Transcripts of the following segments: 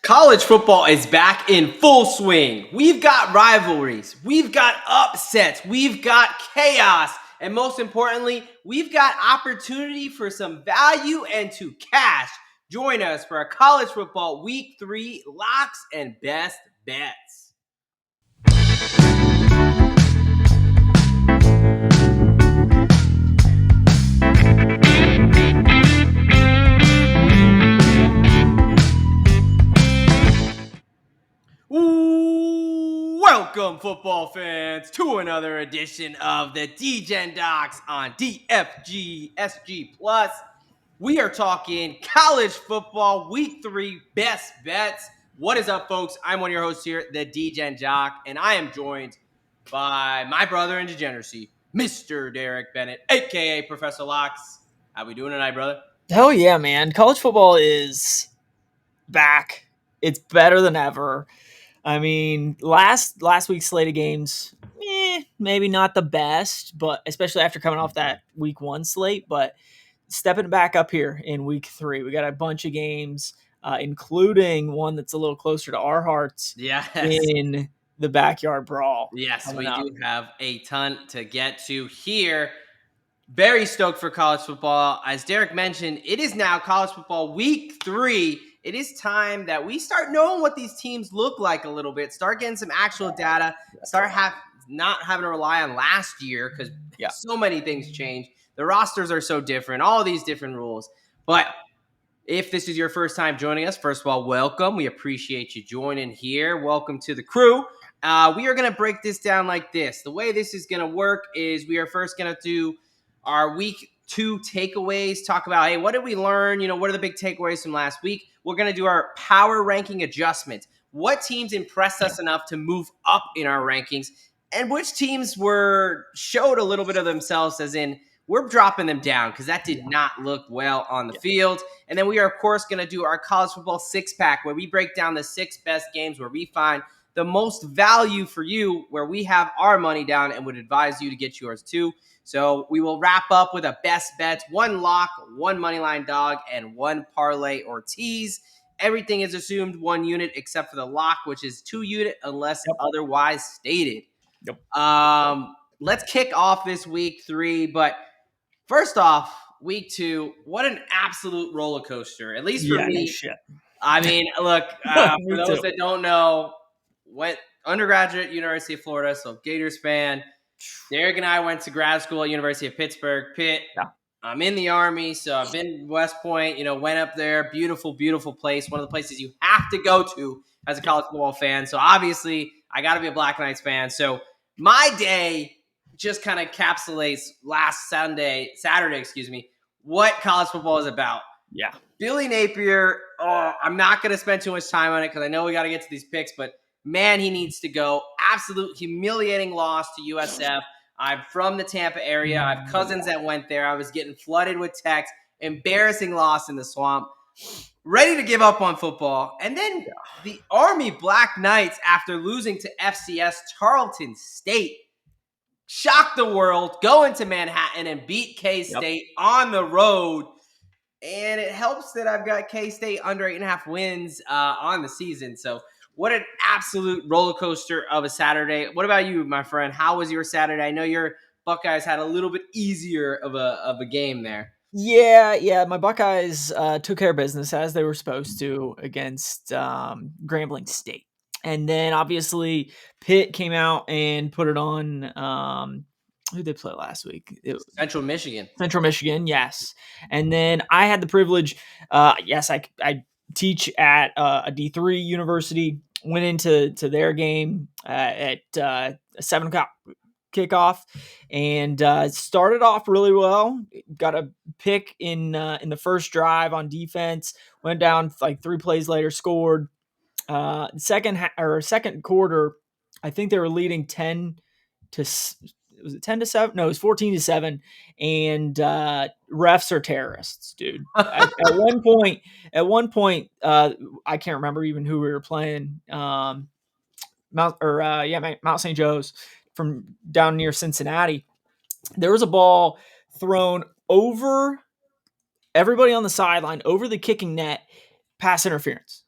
College football is back in full swing. We've got rivalries, we've got upsets, we've got chaos, and most importantly, we've got opportunity for some value and to cash. Join us for our college football week 3 locks and best bets. Welcome, football fans, to another edition of the DGen Docs on DFG SG Plus. We are talking college football week 3 best bets. What is up, folks? I'm one of your hosts here, the DGen Jock, and I am joined by my brother in degeneracy, Mr. Derek Bennett, aka Professor Locks. How we doing tonight, brother? Hell yeah, man. College football is back. It's better than ever. I mean, last week's slate of games, maybe not the best, but especially after coming off that week 1 slate, but stepping back up here in week 3, we got a bunch of games, including one that's a little closer to our hearts. Yes. In the Backyard Brawl. Yes, we do have a ton to get to here. Very stoked for college football. As Derek mentioned, it is now college football week 3. It is time that we start knowing what these teams look like a little bit, start getting some actual data, start not having to rely on last year because so many things change. The rosters are so different, all these different rules. But if this is your first time joining us, first of all, welcome. We appreciate you joining here. Welcome to the crew. We are going to break this down like this. The way this is going to work is we are first going to do our week 2 takeaways, talk about, hey, what did we learn? What are the big takeaways from last week? We're going to do our power ranking adjustment. What teams impressed us enough to move up in our rankings, and which teams showed a little bit of themselves, as in we're dropping them down because that did not look well on the field. And then we are, of course, going to do our college football 6-pack, where we break down the 6 best games where we find the most value for you, where we have our money down and would advise you to get yours too. So we will wrap up with a best bets, 1 lock, 1 moneyline dog, and 1 parlay or tease. Everything is assumed 1 unit except for the lock, which is 2 unit unless otherwise stated. Let's kick off this week 3. But first off, week 2, what an absolute roller coaster, at least for me. Shit. I mean, look, for those that don't know, went undergraduate, University of Florida, so Gators fan. Derek and I went to grad school at University of Pittsburgh, Pitt. Yeah. I'm in the Army, so I've been West Point, went up there. Beautiful, beautiful place. One of the places you have to go to as a college football fan. So obviously, I got to be a Black Knights fan. So my day just kind of encapsulates last Saturday, what college football is about. Yeah. Billy Napier, I'm not going to spend too much time on it because I know we got to get to these picks, but man, he needs to go. Absolute humiliating loss to USF. I'm from the Tampa area. I have cousins that went there. I was getting flooded with texts. Embarrassing loss in the swamp. Ready to give up on football. And then the Army Black Knights, after losing to FCS Tarleton State, shocked the world, go into Manhattan and beat K-State on the road. And it helps that I've got K-State under 8.5 wins on the season. So what an absolute roller coaster of a Saturday. What about you, my friend? How was your Saturday? I know your Buckeyes had a little bit easier of a game there. Yeah. My Buckeyes took care of business as they were supposed to against Grambling State. And then obviously Pitt came out and put it on who did they play last week? Central Michigan. Central Michigan, yes. And then I had the privilege, I teach at a D3 university, went into their game at 7 o'clock kickoff and started off really well. Got a pick in the first drive on defense, went down like 3 plays later, scored. Second quarter, I think they were leading 10 to was it 10 to 7? No, it was 14 to 7. And refs are terrorists, dude. at one point, I can't remember even who we were playing. Mount St. Joe's from down near Cincinnati. There was a ball thrown over everybody on the sideline, over the kicking net, pass interference.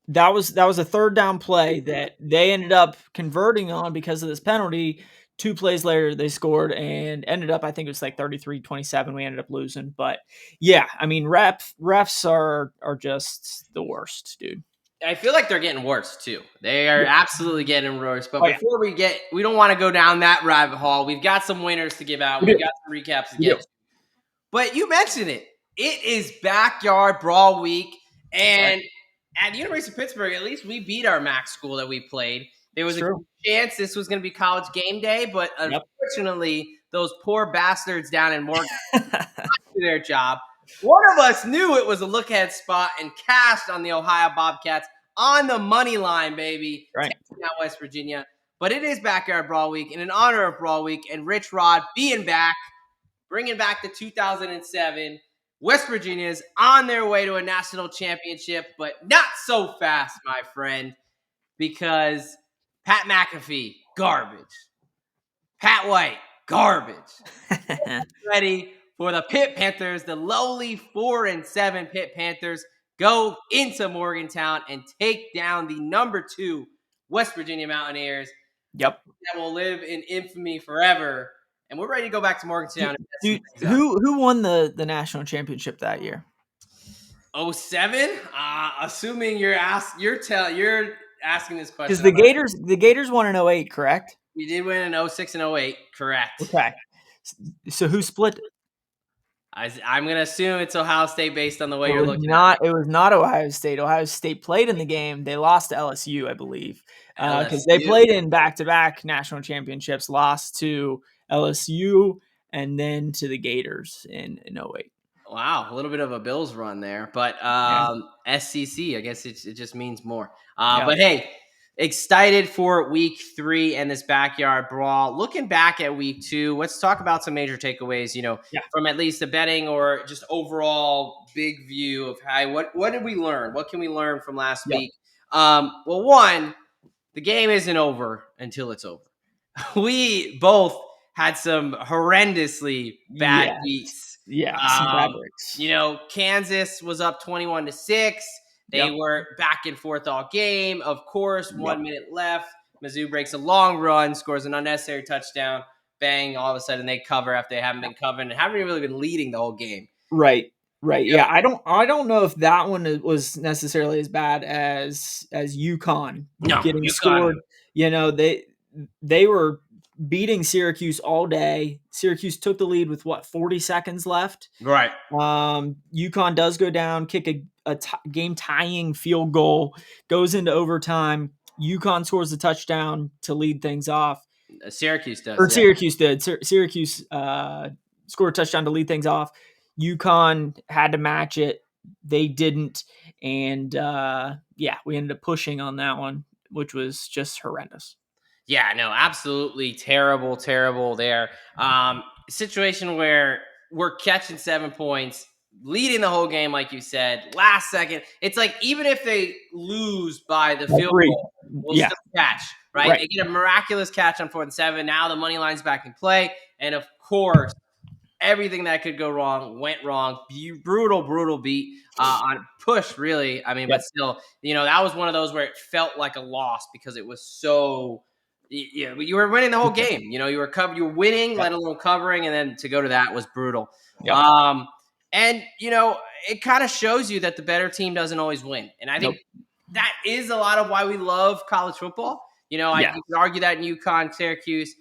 that was a third down play that they ended up converting on because of this penalty. 2 plays later, they scored and ended up, I think it was like 33-27. We ended up losing. But yeah, I mean, refs are just the worst, dude. I feel like they're getting worse too. They are Yeah. absolutely getting worse. But Oh yeah, before we don't want to go down that rabbit hole. We've got some winners to give out. we We've do. got some recaps to We get do. to. But you mentioned it. It is Backyard Brawl week. That's right. And at the University of Pittsburgh, at least we beat our MAC school that we played. There It's was a true. chance this was going to be college game day, but Yep. unfortunately, those poor bastards down in Morgan did their job. One of us knew it was a look ahead spot and cashed on the Ohio Bobcats on the money line, baby. Right. Taking out West Virginia. But it is Backyard Brawl week, and in honor of Brawl week and Rich Rod being back, bringing back the 2007. West Virginia's on their way to a national championship, but not so fast, my friend, because Pat McAfee, garbage. Pat White, garbage. Ready for the Pitt Panthers, the lowly 4-7 Pitt Panthers, go into Morgantown and take down the number 2 West Virginia Mountaineers. Yep. That will live in infamy forever. And we're ready to go back to Morgantown. Dude, who won the national championship that year? 07? Assuming you're asking this question. Because the Gators won in 08, correct? We did win in 06 and 08, correct. Okay. So who split? I'm going to assume it's Ohio State based on the way It you're was looking not. It was not Ohio State. Ohio State played in the game. They lost to LSU, I believe, because they played in back-to-back national championships. Lost to LSU and then to the Gators in 08. Wow, a little bit of a Bills run there, but SCC, I guess it just means more. But hey, excited for week 3 and this Backyard Brawl. Looking back at week 2, let's talk about some major takeaways, from at least the betting or just overall big view of what did we learn? What can we learn from last week? Well, one, the game isn't over until it's over. We both had some horrendously bad beats. Yeah, some bad breaks. Kansas was up 21-6. They were back and forth all game. Of course, 1 minute left. Mizzou breaks a long run, scores an unnecessary touchdown. Bang, all of a sudden they cover after they haven't been covering and haven't really been leading the whole game. Right. Yeah, I don't know if that one was necessarily as bad as UConn getting scored. They were beating Syracuse all day. Syracuse took the lead with 40 seconds left. Right. UConn does go down, kick a game tying field goal, goes into overtime. UConn scores a touchdown to lead things off. Syracuse does. Or Syracuse did. Syracuse scored a touchdown to lead things off. UConn had to match it. They didn't. And we ended up pushing on that one, which was just horrendous. Yeah, no, absolutely terrible there. Situation where we're catching 7 points, leading the whole game, like you said, last second. It's like even if they lose by the field goal, we'll still catch, right? They get a miraculous catch on 4th and 7. Now the money line's back in play. And of course, everything that could go wrong went wrong. Brutal beat on push, really. I mean, but still, that was one of those where it felt like a loss because it was so... you were winning the whole game. You were winning, let alone covering, and then to go to that was brutal. And it kind of shows you that the better team doesn't always win. And I think that is a lot of why we love college football. You could argue that in UConn, Syracuse.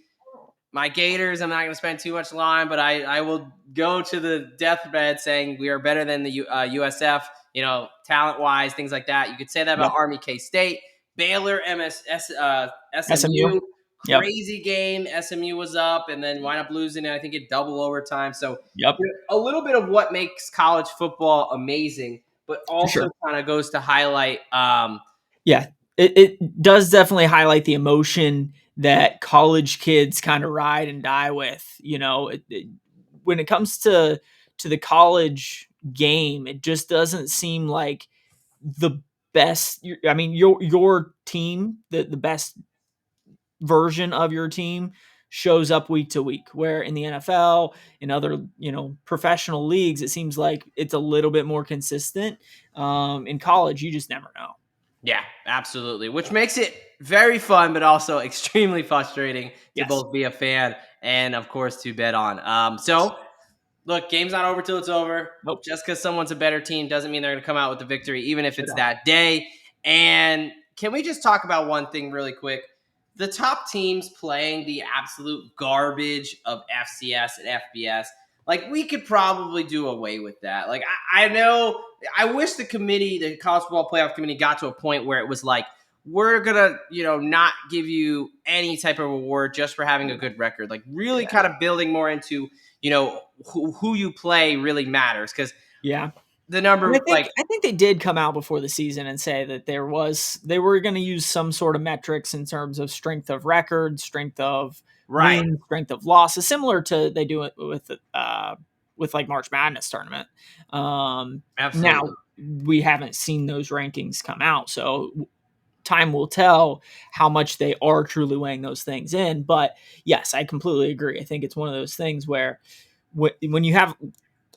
My Gators, I'm not going to spend too much time, but I will go to the deathbed saying we are better than the USF, talent-wise, things like that. You could say that about Army K-State. Baylor, SMU, crazy game. SMU was up and then wind up losing it. I think it double overtime. So a little bit of what makes college football amazing, but also kind of goes to highlight. It does definitely highlight the emotion that college kids kind of ride and die with. When it comes to the college game, it just doesn't seem like the best. I mean, your team, the best version of your team shows up week to week, where in the NFL, in other, professional leagues, it seems like it's a little bit more consistent. In college, you just never know. Yeah, absolutely. Which makes it very fun, but also extremely frustrating to Yes. both be a fan and, of course, to bet on. Yes. So, look, game's not over till it's over. Nope. Just because someone's a better team doesn't mean they're going to come out with the victory, even if No it's doubt. that day. And can we just talk about one thing really quick? The top teams playing the absolute garbage of FCS and FBS, like we could probably do away with that. Like I know, I wish the committee, the college football playoff committee, got to a point where it was like, we're gonna, not give you any type of reward just for having a good record. Like really Yeah. kind of building more into, who you play really matters because Yeah. the And I number, think like, I think they did come out before the season and say that they were going to use some sort of metrics in terms of strength of record, strength of right, wins, strength of losses, similar to they do it with like March Madness tournament. Now absolutely. we haven't seen those rankings come out, so time will tell how much they are truly weighing those things in. But yes, I completely agree. I think it's one of those things where when you have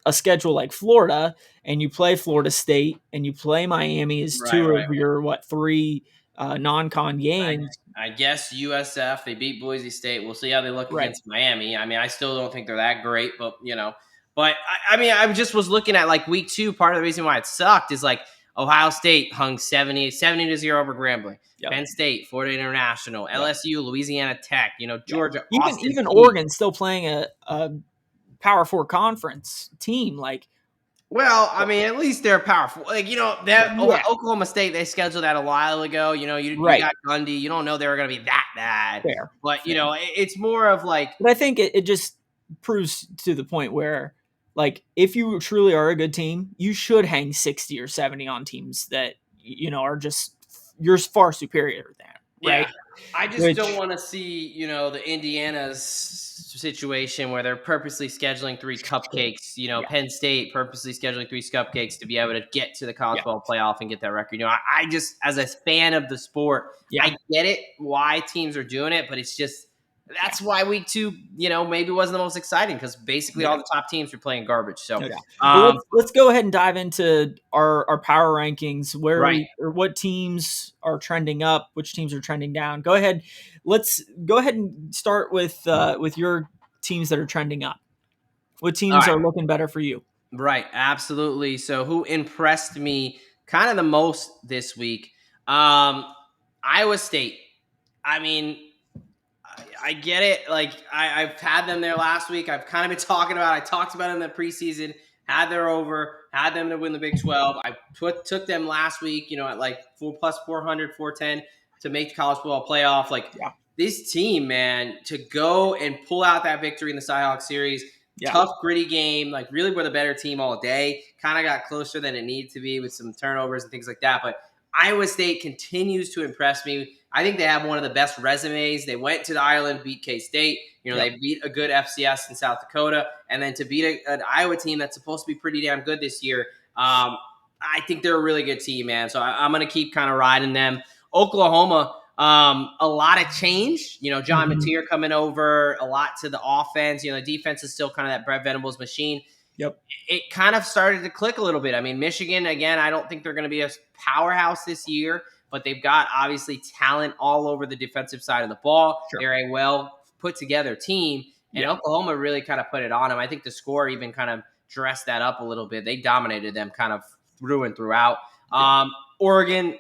a schedule like Florida and you play Florida State and you play Miami as Right, two right. of your three non-con games. I guess USF, they beat Boise State. We'll see how they look Right. against Miami. I mean, I still don't think they're that great, but But I mean, I just was looking at like week 2. Part of the reason why it sucked is like Ohio State hung 70-0 over Grambling. Yep. Penn State, Florida International, Yep. LSU, Louisiana Tech, Yep. Georgia, Even Austin even Peay. Oregon still playing a Power Four conference team. Like, Well, I mean, at least they're powerful. Like, that yeah, Oklahoma State, they scheduled that a while ago. You right. got Gundy. You don't know they were going to be that bad. Fair. But, Fair. it's more of like, But I think it just proves to the point where, like, if you truly are a good team, you should hang 60 or 70 on teams that, are just, you're far superior than, right? yeah, I just don't Which, want to see, the Indiana's situation where they're purposely scheduling 3 sure. cupcakes, Yeah. Penn State purposely scheduling 3 cupcakes to be able to get to the college Yeah. football playoff and get that record. I just, as a fan of the sport, Yeah. I get it why teams are doing it, but it's just, Yeah. that's why week 2, maybe wasn't the most exciting because basically No all doubt. the top teams were playing garbage. So, No doubt. But let's go ahead and dive into our power rankings, right. or what teams are trending up, which teams are trending down. Go ahead. Let's go ahead and start with your teams that are trending up. What All teams right. are looking better for you? Right, absolutely. So, who impressed me kind of the most this week? Um, Iowa State. I mean, I get it. Like, I've had them there last week. I've kind of been talking about. I talked about them in the preseason. Had their over. Had them to win the Big 12. I took them last week. At like 400+400, 410 to make the college football playoff. Like Yeah. this team, man, to go and pull out that victory in the Cyhawk series. Yeah. Tough, gritty game. Like really, were the better team all day. Kind of got closer than it needed to be with some turnovers and things like that. But Iowa State continues to impress me. I think they have one of the best resumes. They went to the island, beat K-State. They beat a good FCS in South Dakota. And then to beat an Iowa team that's supposed to be pretty damn good this year, I think they're a really good team, man. So I'm going to keep kind of riding them. Oklahoma, a lot of change. John Mateer coming over, a lot to the offense. The defense is still kind of that Brett Venables machine. Yep. It kind of started to click a little bit. I mean, Michigan, again, I don't think they're going to be a powerhouse this year, but they've got obviously talent all over the defensive side of the ball. Sure. They're a well put together team, and Oklahoma really kind of put it on them. I think the score even kind of dressed that up a little bit. They dominated them kind of through and throughout. Oregon,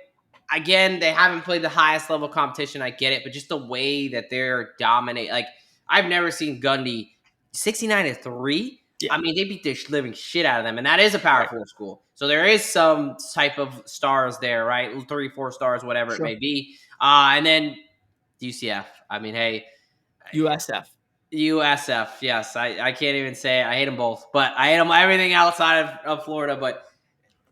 again, they haven't played the highest level competition. I get it, but just the way that they're dominating, like I've never seen Gundy 69-3. Yeah. I mean, they beat the living shit out of them, and that is a Power 4 school. So there is some type of stars there, right? 3, 4 stars, whatever it may be. And then UCF. I mean, hey. USF. USF, yes. I can't even say it. I hate them both, but I hate them everything outside of Florida. But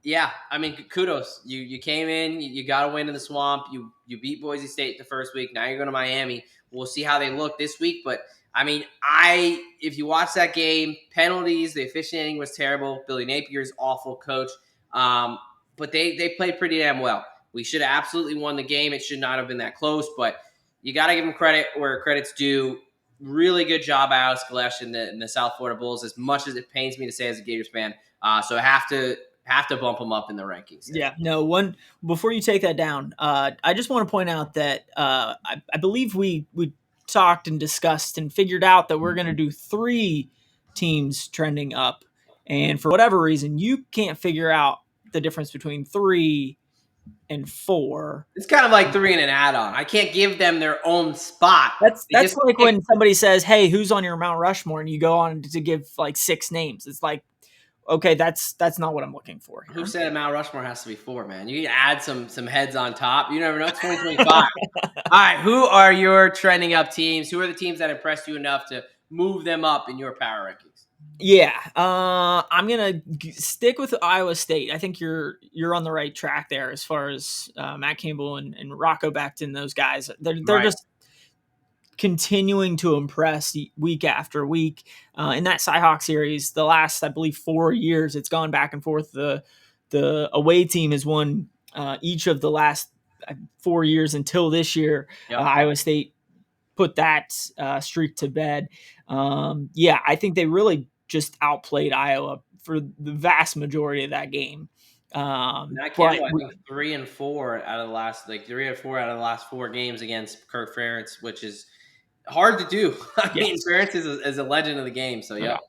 yeah, I mean, kudos. You came in, you got a win in the swamp. You beat Boise State the first week. Now you're going to Miami. We'll see how they look this week, but I mean, if you watch that game, penalties, the officiating was terrible. Billy Napier's awful coach, but they played pretty damn well. We should have absolutely won the game. It should not have been that close, but you got to give them credit where credit's due. Really good job, Alex Galesh and the South Florida Bulls. As much as it pains me to say as a Gators fan, so I have to have to bump them up in the rankings. Yeah, no one. Before you take that down, I just want to point out that I believe we talked and discussed and figured out that we're going to do 3 teams trending up, and for whatever reason, you can't figure out the difference between 3 and 4. It's kind of like 3 and an add-on. I can't give them their own spot. They That's just like pick. when somebody says, "Hey, who's on your Mount Rushmore?" and you go on to give like 6 names. It's like, okay, that's not what I'm looking for here. Who said Mount Rushmore has to be 4, man? You can add some heads on top. You never know. It's 2025. All right, who are your trending up teams? Who are the teams that impressed you enough to move them up in your power rankings? Yeah, I'm gonna stick with Iowa State. I think you're on the right track there as far as Matt Campbell and Rocco Beckton. Those guys, they're Right. just continuing to impress week after week. In that Cyhawk series, the last, I believe, 4 years, it's gone back and forth. The away team has won each of the last 4 years until this year. Yep. Iowa State put that streak to bed. Yeah, I think they really just outplayed Iowa for the vast majority of that game. Matt Campbell, I think 3 and 4 out of the last 3 or 4 out of the last 4 games against Kirk Ferentz, which is hard to do. I mean, Ferentz is a legend of the game, so yeah.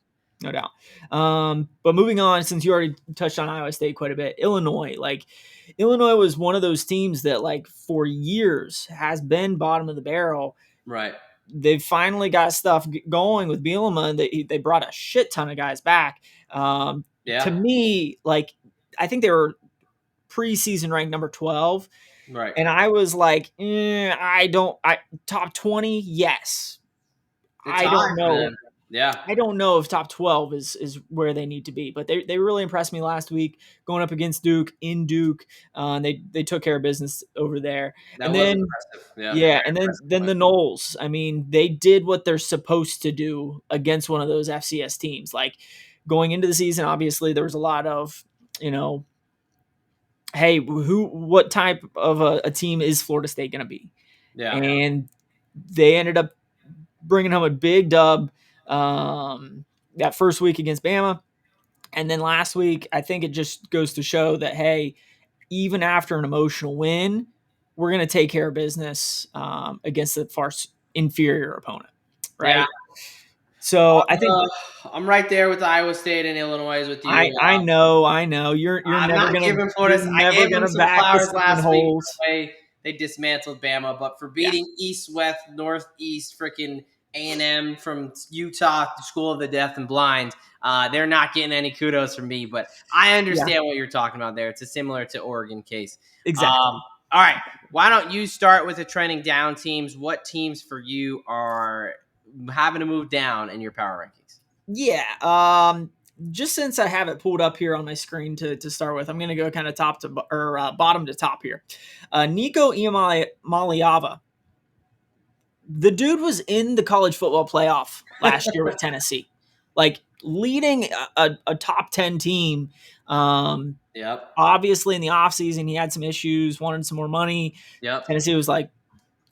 No doubt. But moving on, since you already touched on Iowa State quite a bit, Illinois was one of those teams that for years has been bottom of the barrel. Right. They've finally got stuff going with Bielema, and they brought a shit ton of guys back. To me, I think they were preseason ranked number 12. Right. And I was like, top 20, yes. I don't know. Yeah. I don't know if top 12 is where they need to be, but they really impressed me last week going up against Duke in Duke. They took care of business over there. That was impressive. Yeah, and then the Noles. I mean, they did what they're supposed to do against one of those FCS teams. Going into the season, obviously there was a lot of, hey, what type of a team is Florida State going to be? Yeah. And they ended up bringing home a big dub that first week against Bama. And then last week, I think it just goes to show that, hey, even after an emotional win, we're going to take care of business against the far inferior opponent, right? Yeah. So I think I'm right there with Iowa State and Illinois with you. I know you're never going to Florida. I gave them some flowers last holes. week. They dismantled Bama, but for beating East, West, Northeast, freaking A&M from Utah, School of the Deaf and Blind, they're not getting any kudos from me. But I understand what you're talking about there. It's a similar to Oregon case. Exactly. All right. Why don't you start with the trending down teams? What teams for you are having to move down in your power rankings? Yeah. Just since I have it pulled up here on my screen to start with, I'm going to go kind of bottom to top here. Nico Iamaleava. The dude was in the college football playoff last year with Tennessee, leading a top 10 team. Yep. Obviously, in the offseason, he had some issues, wanted some more money. Yep. Tennessee was like,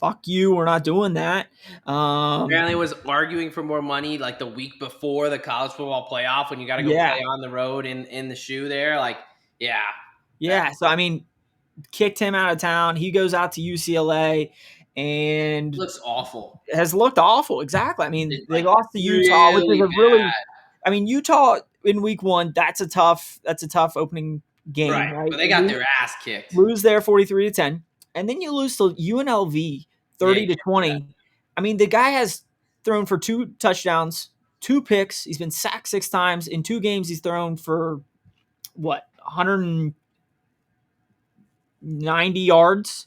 fuck you, we're not doing that. Apparently was arguing for more money the week before the college football playoff when you got to go play on the road in the shoe there. Yeah. So, I mean, kicked him out of town. He goes out to UCLA and looks awful. Has looked awful. Exactly. I mean, they lost to Utah, which is Utah in week 1, that's a tough opening game. Right? But they got their ass kicked. Lose there 43-10. And then you lose to UNLV 30-20. I mean, the guy has thrown for 2 touchdowns, 2 picks. He's been sacked 6 times. In 2 games, he's thrown for 190 yards?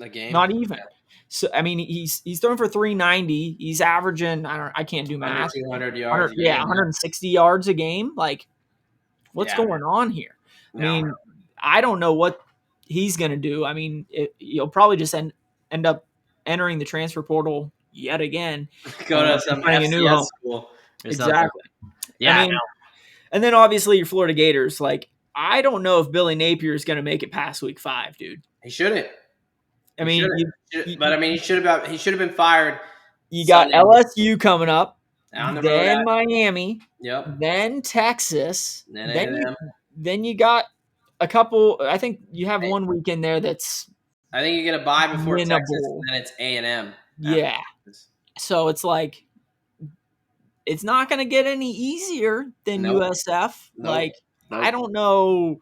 A game? Not even. Yeah. So I mean, he's thrown for 390. He's averaging, I can't do math. 200 yards. 160 yards a game. What's going on here? I mean, I don't know what he's going to do. I mean, he'll probably just end up entering the transfer portal yet again. Go to some FCS school. Exactly. Yeah. I mean, and then obviously your Florida Gators. I don't know if Billy Napier is going to make it past week 5, dude. He shouldn't. He should have been fired. You got LSU coming up, then Miami, yep, then Texas, then you got a couple. I think you have one week in there that's I think you get a bye before Texas, winnable. and then it's A&M. Yeah. So it's like it's not going to get any easier than Nope. USF. Nope. Like Nope. I don't know.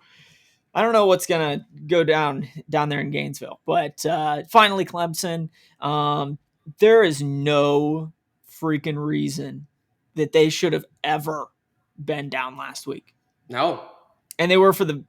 I don't know what's gonna go down there in Gainesville, but finally Clemson. There is no freaking reason that they should have ever been down last week, No. and they were for the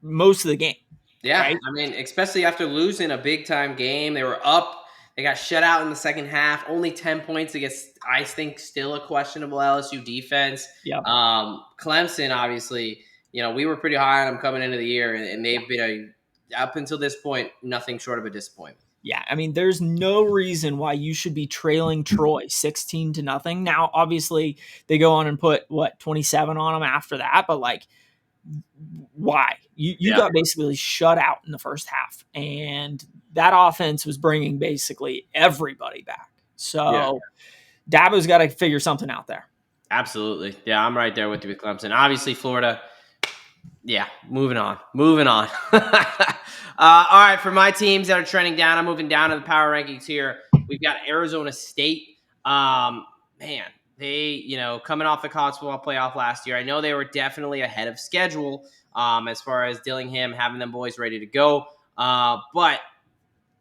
most of the game. Yeah, Right? I mean, especially after losing a big time game, they were up. They got shut out in the second half. Only 10 points against, I think, still a questionable LSU defense. Yep. Clemson, obviously, we were pretty high on them coming into the year, and they've been up until this point, nothing short of a disappointment. Yeah, I mean, there's no reason why you should be trailing Troy 16-0. Now, obviously, they go on and put 27 on them after that, but like, why? You got basically shut out in the first half, and that offense was bringing basically everybody back. So Dabo's got to figure something out there. Absolutely. Yeah, I'm right there with you with Clemson. Obviously, Florida. Yeah, moving on. All right, for my teams that are trending down, I'm moving down to the power rankings here. We've got Arizona State. Man, they, coming off the college football playoff last year, I know they were definitely ahead of schedule as far as Dillingham having them boys ready to go. But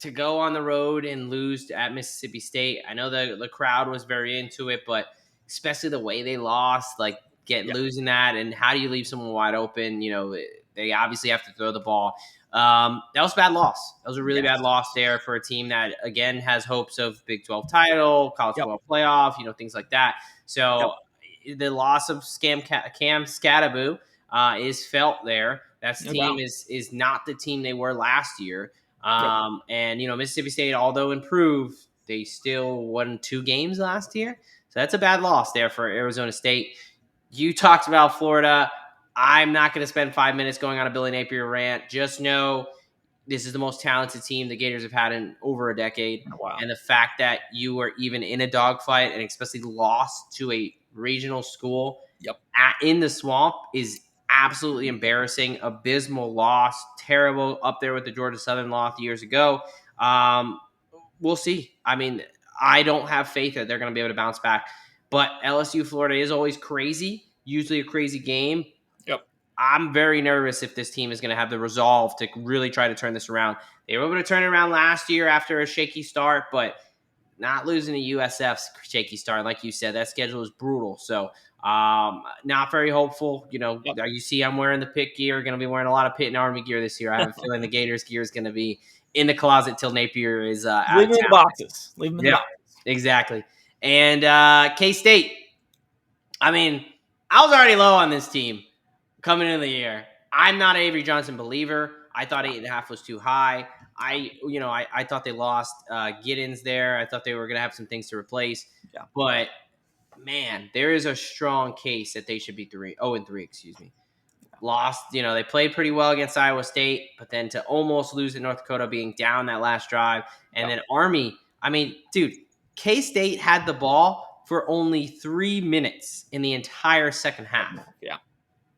to go on the road and lose at Mississippi State, I know the crowd was very into it, but especially the way they lost, like losing that, and how do you leave someone wide open? They obviously have to throw the ball. That was a bad loss. That was a really bad loss there for a team that, again, has hopes of Big 12 title, college football playoff, things like that. So the loss of Cam Skattebo is felt there. That team is not the team they were last year. And Mississippi State, although improved, they still won 2 games last year. So that's a bad loss there for Arizona State. You talked about Florida. I'm not going to spend 5 minutes going on a Billy Napier rant. Just know this is the most talented team the Gators have had in over a decade. Wow. And the fact that you were even in a dogfight and especially lost to a regional school in the swamp is absolutely embarrassing. Abysmal loss. Terrible. Up there with the Georgia Southern loss years ago. We'll see. I mean, I don't have faith that they're going to be able to bounce back. But LSU Florida is always crazy, usually a crazy game. I'm very nervous if this team is going to have the resolve to really try to turn this around. They were able to turn it around last year after a shaky start, but not losing to USF's shaky start. Like you said, that schedule is brutal. So not very hopeful. You see I'm wearing the Pitt gear, going to be wearing a lot of Pitt and Army gear this year. I have a feeling the Gators gear is going to be in the closet till Napier is out Leave of them in the boxes. Leave them in the boxes. Exactly. And K-State, I mean, I was already low on this team coming into the year. I'm not an Avery Johnson believer. I thought 8.5 was too high. I thought they lost Giddens there. I thought they were going to have some things to replace. But, man, there is a strong case that they should be 0-3, excuse me. Lost, they played pretty well against Iowa State, but then to almost lose at North Dakota, being down that last drive. And then Army, I mean, dude, K-State had the ball for only 3 minutes in the entire second half.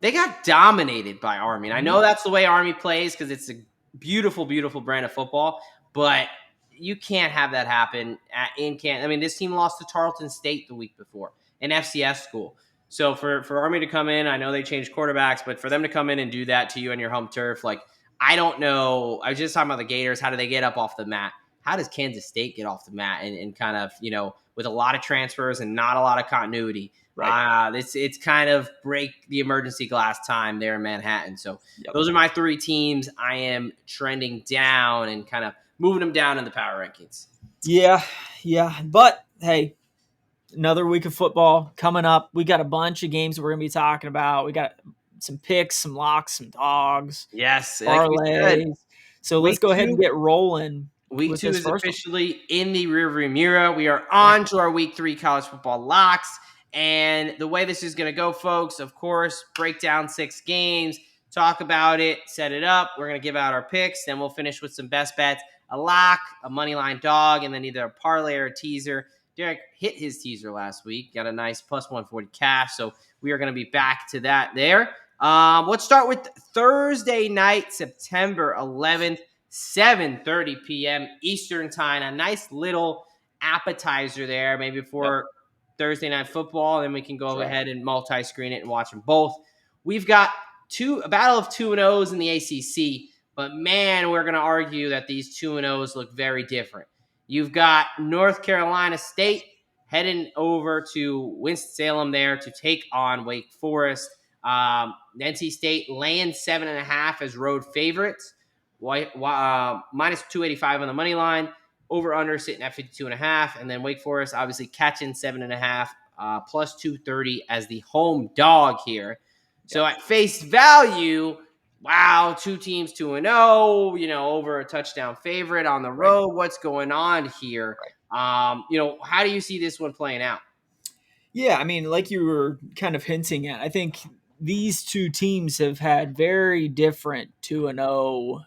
They got dominated by Army. And I know that's the way Army plays because it's a beautiful, beautiful brand of football. But you can't have that happen in Canton. I mean, this team lost to Tarleton State the week before, an FCS school. So for Army to come in, I know they changed quarterbacks, but for them to come in and do that to you on your home turf, like, I don't know. I was just talking about the Gators. How do they get up off the mat? How does Kansas State get off the mat and kind of, with a lot of transfers and not a lot of continuity? Right. It's kind of break the emergency glass time there in Manhattan. So those are my 3 teams. I am trending down and kind of moving them down in the power rankings. Yeah. But, hey, another week of football coming up. We got a bunch of games we're going to be talking about. We got some picks, some locks, some dogs. Yes. Parlays. So let's go ahead and get rolling. Week 2 is officially in the rearview mirror. We are on to our week 3 college football locks. And the way this is going to go, folks, of course, break down 6 games, talk about it, set it up. We're going to give out our picks. Then we'll finish with some best bets, a lock, a money line dog, and then either a parlay or a teaser. Derek hit his teaser last week, got a nice plus 140 cash. So we are going to be back to that there. Let's start with Thursday night, September 11th, 7:30 p.m. Eastern time. A nice little appetizer there, maybe Yep. for Thursday night football. Then we can go That's right. ahead and multi-screen it and watch them both. We've got a battle of 2-0s in the ACC, but man, we're going to argue that these 2-0s look very different. You've got North Carolina State heading over to Winston-Salem there to take on Wake Forest. NC State laying 7.5 as road favorites. Minus 285 on the money line. Over under sitting at 52.5, and then Wake Forest obviously catching 7.5, plus 230 as the home dog here. So at face value, wow, two teams 2-0, over a touchdown favorite on the Right. road. What's going on here? How do you see this one playing out? Yeah, I mean, like you were kind of hinting at, I think these two teams have had very different 2-0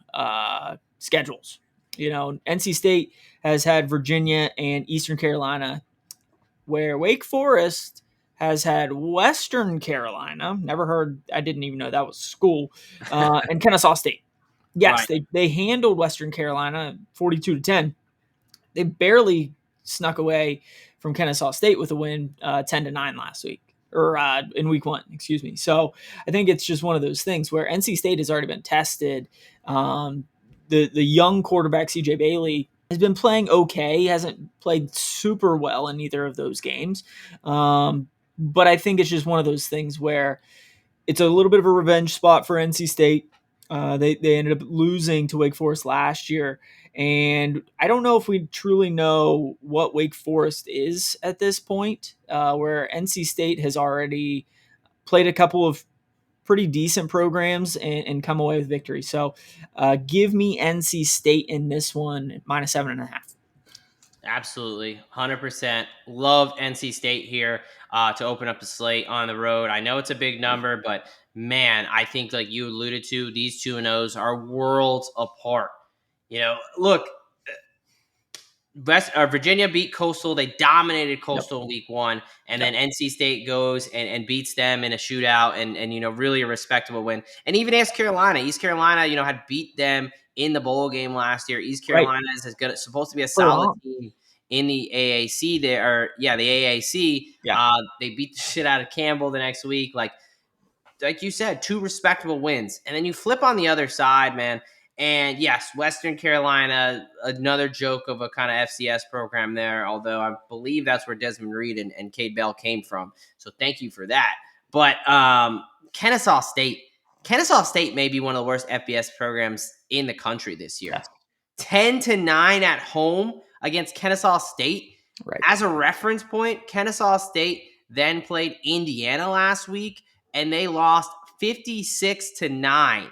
schedules. NC State has had Virginia and Eastern Carolina, where Wake Forest has had Western Carolina. Never heard, I didn't even know that was school, and Kennesaw State. Right. Yes, they handled Western Carolina 42-10. They barely snuck away from Kennesaw State with a win 10-9 last week, or in week 1, excuse me. So I think it's just one of those things where NC State has already been tested. The young quarterback, CJ Bailey, has been playing okay. He hasn't played super well in either of those games. But I think it's just one of those things where it's a little bit of a revenge spot for NC State. They ended up losing to Wake Forest last year. And I don't know if we truly know what Wake Forest is at this point, where NC State has already played a couple of pretty decent programs and come away with victory. So give me NC State in this one, minus 7.5. Absolutely. 100%. Love NC State here to open up the slate on the road. I know it's a big number, but man, I think like you alluded to, these 2-0s are worlds apart. Look, Virginia beat Coastal. They dominated Coastal in week 1, and then NC State goes and beats them in a shootout, and really a respectable win. And even East Carolina, had beat them in the bowl game last year. East Right. Carolina is supposed to be a solid team in the AAC there, or the AAC. Yeah. They beat the shit out of Campbell the next week. Like you said, 2 respectable wins. And then you flip on the other side, man. And yes, Western Carolina, another joke of a kind of FCS program there, although I believe that's where Desmond Reed and Cade Bell came from. So thank you for that. But Kennesaw State may be one of the worst FBS programs in the country this year. Yes. 10-9 at home against Kennesaw State. Right. As a reference point, Kennesaw State then played Indiana last week, and they lost 56-9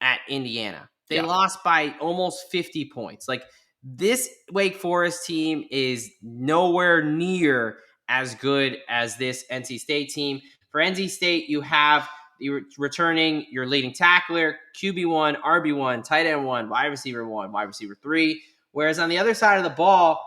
at Indiana. They lost by almost 50 points. Like, this Wake Forest team is nowhere near as good as this NC State team. For NC State, you're returning your leading tackler, QB1, RB1, tight end 1, wide receiver 3. Whereas on the other side of the ball,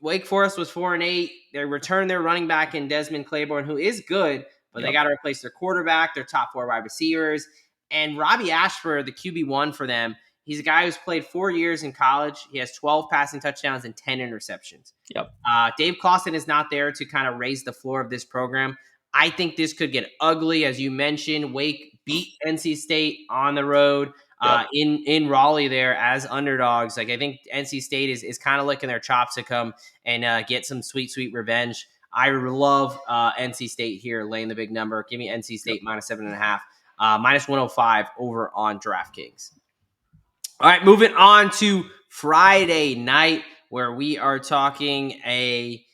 Wake Forest was 4-8. They returned their running back in Desmond Claiborne, who is good, but they got to replace their quarterback, their top 4 wide receivers. And Robbie Ashford, the QB1 for them, he's a guy who's played 4 years in college. He has 12 passing touchdowns and 10 interceptions. Dave Clawson is not there to kind of raise the floor of this program. I think this could get ugly. As you mentioned, Wake beat NC State on the road in Raleigh there as underdogs. Like, I think NC State is kind of licking their chops to come and get some sweet, sweet revenge. I love NC State here, laying the big number. Give me NC State minus 7.5. Minus 105 over on DraftKings. All right, moving on to Friday night, where we are talking a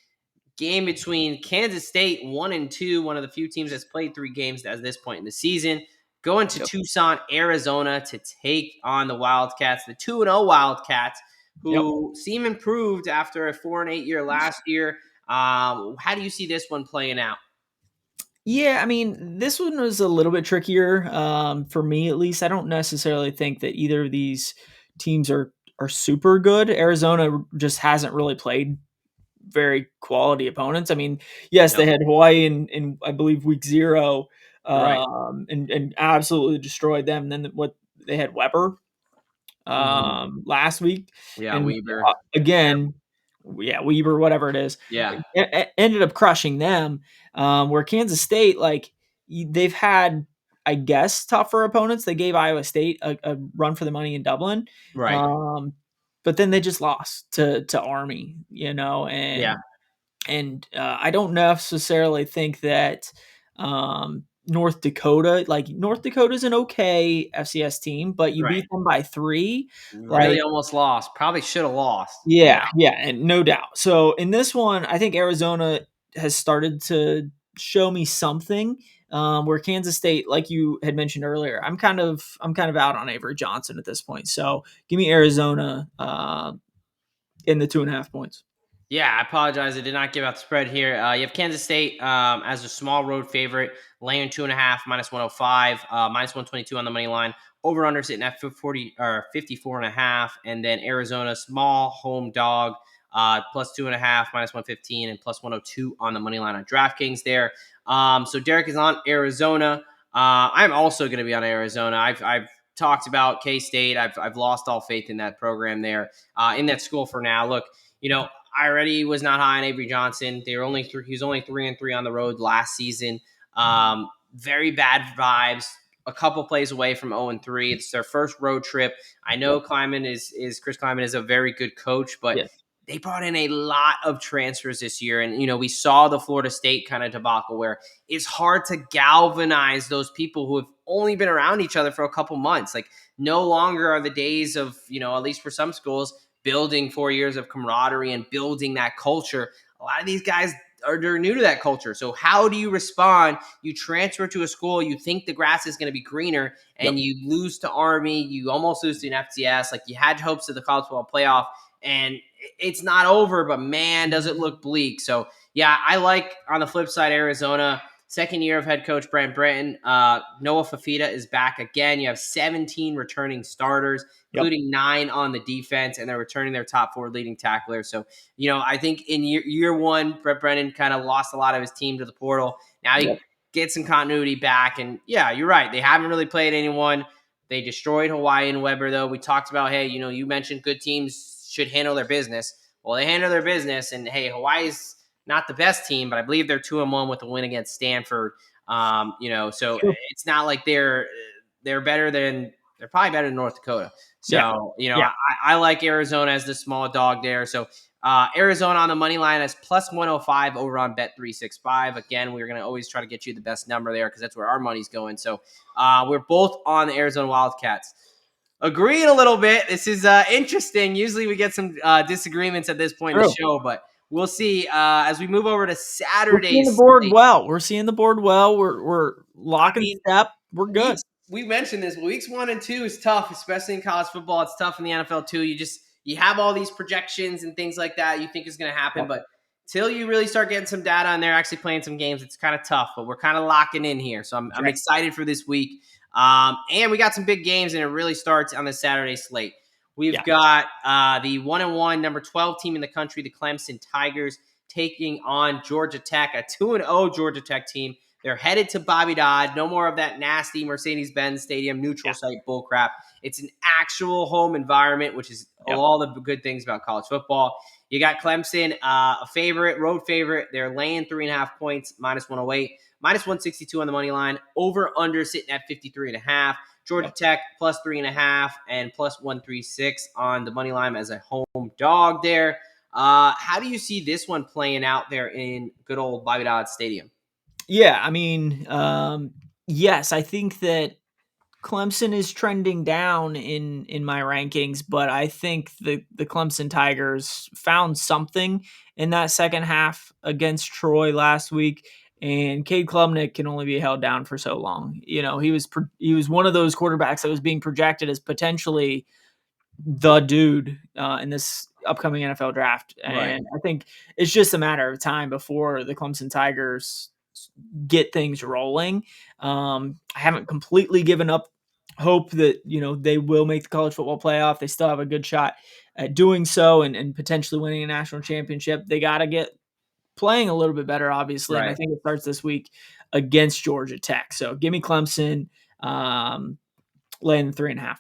game between Kansas State 1-2, one of the few teams that's played 3 games at this point in the season, going to Tucson, Arizona to take on the Wildcats, the 2-0 Wildcats, who seem improved after a 4-8 year last year. How do you see this one playing out? Yeah, I mean, this one was a little bit trickier for me, at least. I don't necessarily think that either of these teams are super good. Arizona just hasn't really played very quality opponents. I mean, yes, they had Hawaii in I believe week 0, Right. and absolutely destroyed them. And then what they had Weber Mhm. last week, Yeah, and Weber. again, yeah, Weber, whatever it is, Yeah. ended up crushing them. Where Kansas State, like they've had, I guess, tougher opponents. They gave Iowa State a run for the money in Dublin, Right. um, but then they just lost to Army, Yeah. and I don't necessarily think that North Dakota, like North Dakota's an okay FCS team, but you Right. beat them by 3, Really like almost lost. Probably should have lost. Yeah. yeah, and no doubt. So in this one, I think Arizona has started to show me something. Where Kansas State, like you had mentioned earlier, I'm kind of out on Avery Johnson at this point. So give me Arizona in the 2.5 points. Yeah, I apologize. I did not give out the spread here. You have Kansas State as a small road favorite, laying 2.5, -105, -122 on the money line. Over under sitting at 40 or 54.5, and then Arizona small home dog, +2.5, -115, and +102 on the money line on DraftKings there. So Derek is on Arizona. I'm also going to be on Arizona. I've talked about K State. I've lost all faith in that program there, in that school for now. Look, I already was not high on Avery Johnson. They were only he was only 3-3 on the road last season. Very bad vibes. A couple plays away from 0-3. It's their first road trip. I know Yep. Kleiman is Chris Kleiman is a very good coach, but Yes. they brought in a lot of transfers this year. And, we saw the Florida State kind of debacle where it's hard to galvanize those people who have only been around each other for a couple months. Like, no longer are the days of, at least for some schools, building 4 years of camaraderie and building that culture. A lot of these guys they're new to that culture. So how do you respond? You transfer to a school, you think the grass is going to be greener, and Yep. you lose to Army, you almost lose to an FCS. Like, you had hopes of the college football playoff, and it's not over, but man, does it look bleak. So yeah, I like, on the flip side, Arizona. Second year of head coach Brent Britton. Noah Fafita is back again. You have 17 returning starters, Yep. including 9 on the defense, and they're returning their top 4 leading tacklers. So, I think in year one, Brett Brennan kind of lost a lot of his team to the portal. Now he Yep. gets some continuity back. And yeah, you're right. They haven't really played anyone. They destroyed Hawaii and Weber, though. We talked about, hey, you mentioned good teams should handle their business. Well, they handle their business. And hey, Hawaii's not the best team, but I believe they're 2-1 with a win against Stanford. So Sure. it's not like they're better than they're probably better than North Dakota. Yeah. So, Yeah. I like Arizona as the small dog there. So Arizona on the money line is +105 over on Bet365. Again, we're going to always try to get you the best number there because that's where our money's going. So we're both on the Arizona Wildcats. Agreeing a little bit. This is interesting. Usually we get some disagreements at this point in the True. show, but we'll see as we move over to We're seeing the Saturday's board slate. well. We're seeing the board well. We're I locking mean, step. We're good. we mentioned this. Weeks 1 and 2 is tough, especially in college football. It's tough in the NFL too. You have all these projections and things like that you think is going to happen, Yep. but till you really start getting some data and they're actually playing some games, it's kind of tough. But we're kind of locking in here, so I'm Right. excited for this week. And we got some big games, and it really starts on the Saturday slate. We've Yeah. got the 1-1 number 12 team in the country, the Clemson Tigers, taking on Georgia Tech, a 2-0 Georgia Tech team. They're headed to Bobby Dodd. No more of that nasty Mercedes-Benz Stadium neutral site bullcrap. It's an actual home environment, which is Yep. all the good things about college football. You got Clemson, a favorite, road favorite. They're laying 3.5 points, -108, -162 on the money line. Over under sitting at 53.5. Georgia Yep. Tech +3.5 and +136 on the money line as a home dog there. How do you see this one playing out there in good old Bobby Dodd Stadium? Yeah. I mean, yes, I think that Clemson is trending down in my rankings, but I think the Clemson Tigers found something in that second half against Troy last week. And Cade Klubnik can only be held down for so long. He was one of those quarterbacks that was being projected as potentially the dude in this upcoming NFL draft. Right. And I think it's just a matter of time before the Clemson Tigers get things rolling. I haven't completely given up hope that they will make the college football playoff. They still have a good shot at doing so and potentially winning a national championship. They got to get playing a little bit better, obviously, and I Right. think it starts this week against Georgia Tech. So give me Clemson laying the 3.5.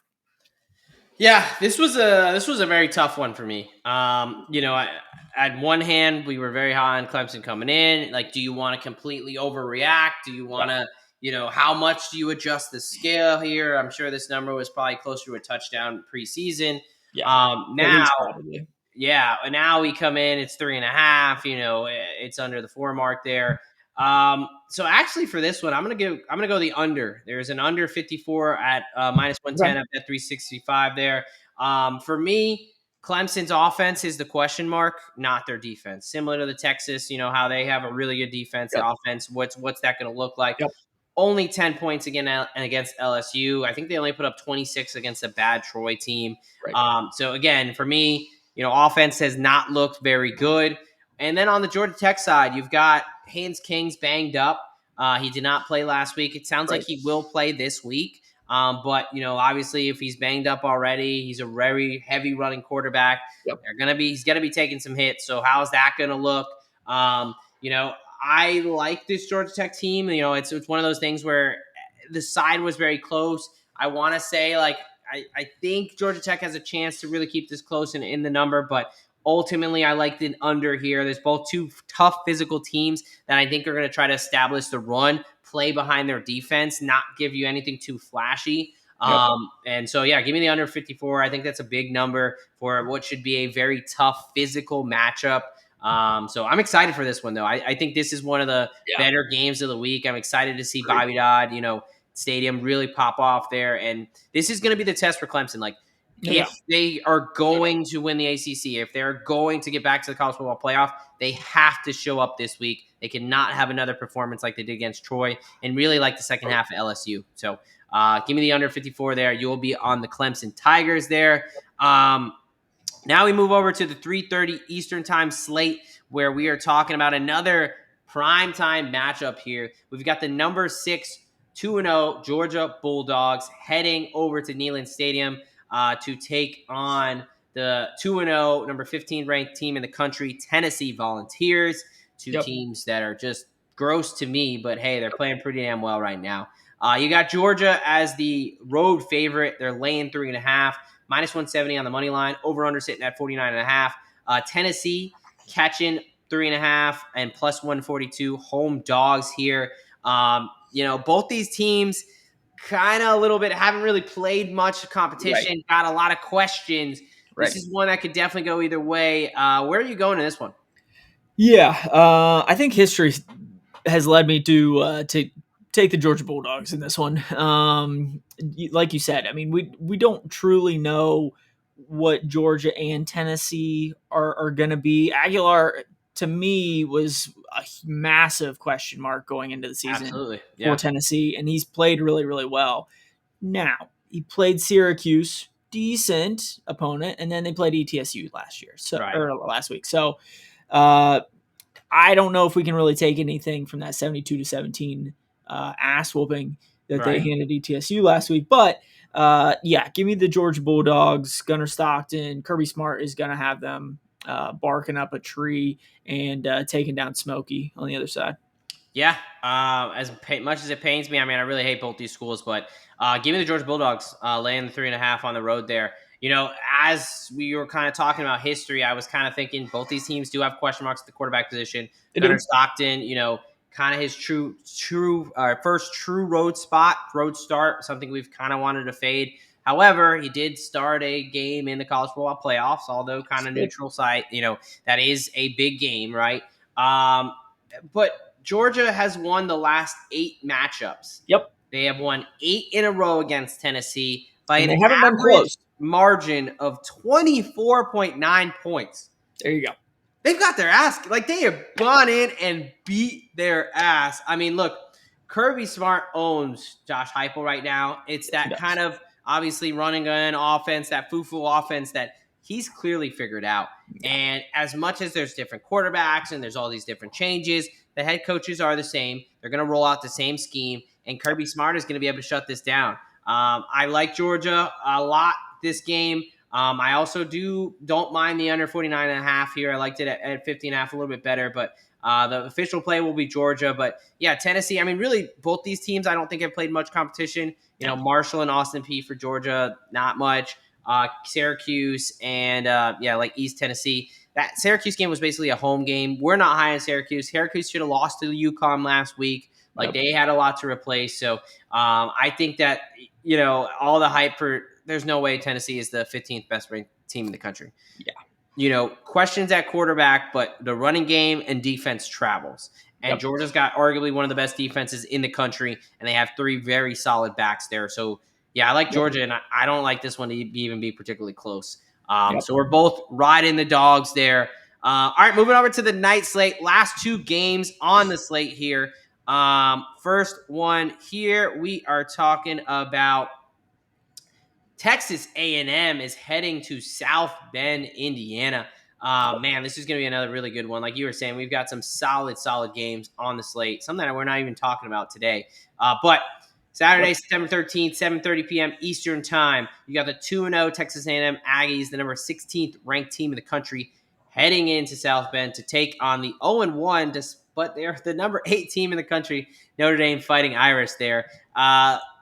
Yeah, this was a very tough one for me. At one hand, we were very high on Clemson coming in. Like, do you want to completely overreact? Do you want to, how much do you adjust the scale here? I'm sure this number was probably closer to a touchdown preseason. Yeah, at Now, least probably. yeah, and now we come in, it's 3.5. It's under the 4 mark there. So actually for this one, I'm gonna go the under. There's an under 54 at minus 110 at 365 there. For me, Clemson's offense is the question mark, not their defense. Similar to the Texas, how they have a really good defense. Yep. The offense, what's that going to look like? Yep. Only 10 points again against LSU. I think they only put up 26 against a bad Troy team. Right. So again, for me, offense has not looked very good. And then on the Georgia Tech side, you've got Haynes King's banged up. He did not play last week. It sounds like he will play this week. But obviously, if he's banged up already, he's a very heavy running quarterback. Yep. He's gonna be taking some hits. So how's that gonna look? I like this Georgia Tech team. It's one of those things where the side was very close. I want to say I think Georgia Tech has a chance to really keep this close and in the number, but ultimately I liked it under here. There's both two tough physical teams that I think are going to try to establish the run, play behind their defense, not give you anything too flashy. Yep. And so, yeah, give me the under 54. I think that's a big number for what should be a very tough physical matchup. So I'm excited for this one, though. I think this is one of the better games of the week. I'm excited to see Bobby Dodd, Stadium really pop off there. And this is going to be the test for Clemson. Like, if they are going to win the ACC, if they're going to get back to the college football playoff, they have to show up this week. They cannot have another performance like they did against Troy and really like the second half of LSU. So give me the under 54 there. You'll be on the Clemson Tigers there. Now we move over to the 3:30 Eastern time slate where we are talking about another primetime matchup here. We've got the number 6, 2-0 Georgia Bulldogs heading over to Neyland Stadium to take on the 2-0 number 15 ranked team in the country, Tennessee Volunteers. Two teams that are just gross to me, but hey, they're playing pretty damn well right now. You got Georgia as the road favorite. They're laying 3.5. Minus 170 on the money line. Over-under sitting at 49.5. Tennessee catching 3.5 and plus 142. Home dogs here. Both these teams kind of a little bit haven't really played much competition. Right. Got a lot of questions. Right. This is one that could definitely go either way. Where are you going in this one? Yeah, I think history has led me to take the Georgia Bulldogs in this one. Like you said, I mean, we don't truly know what Georgia and Tennessee are going to be. Aguilar, to me, was a massive question mark going into the season for Tennessee, and he's played really, really well. Now, he played Syracuse, decent opponent, and then they played ETSU last week. So, I don't know if we can really take anything from that 72-17 ass whooping that they handed ETSU last week. But give me the Georgia Bulldogs. Gunnar Stockton, Kirby Smart is going to have them barking up a tree and taking down Smokey on the other side. Yeah, as much as it pains me, I mean, I really hate both these schools, but give me the Georgia Bulldogs laying the 3.5 on the road there. As we were kind of talking about history, I was kind of thinking both these teams do have question marks at the quarterback position. Gunnar Stockton, kind of his first true road start, something we've kind of wanted to fade. However, he did start a game in the college football playoffs, although kind of neutral site. That is a big game, right? But Georgia has won the last 8 matchups. Yep. They have won 8 in a row against Tennessee by an average close margin of 24.9 points. There you go. They've got their ass. They have gone in and beat their ass. I mean, look, Kirby Smart owns Josh Heupel right now. It's that kind of obviously running an offense, that foo-foo offense that he's clearly figured out. And as much as there's different quarterbacks and there's all these different changes, the head coaches are the same. They're going to roll out the same scheme, and Kirby Smart is going to be able to shut this down. I like Georgia a lot this game. I also don't mind the under 49.5 here. I liked it at 50.5 a little bit better, but the official play will be Georgia. But yeah, Tennessee, I mean, really, both these teams I don't think have played much competition. Yeah. Marshall and Austin Peay for Georgia, not much. Syracuse and like East Tennessee. That Syracuse game was basically a home game. We're not high on Syracuse. Syracuse should have lost to UConn last week. Like they had a lot to replace. So I think that all the hype for there's no way Tennessee is the 15th best ranked team in the country. Yeah. Questions at quarterback, but the running game and defense travels. And Georgia's got arguably one of the best defenses in the country, and they have 3 very solid backs there. So, yeah, I like Georgia, and I don't like this one to even be particularly close. So we're both riding the dogs there. All right, moving over to the night slate. Last 2 games on the slate here. First one here, we are talking about Texas A&M is heading to South Bend, Indiana. Man, this is going to be another really good one. Like you were saying, we've got some solid games on the slate, something that we're not even talking about today. But Saturday, September 13th, 7:30 p.m. Eastern Time. You got the 2-0 Texas A&M Aggies, the number 16th ranked team in the country, heading into South Bend to take on the 0-1, but they're the number 8 team in the country, Notre Dame Fighting Irish there.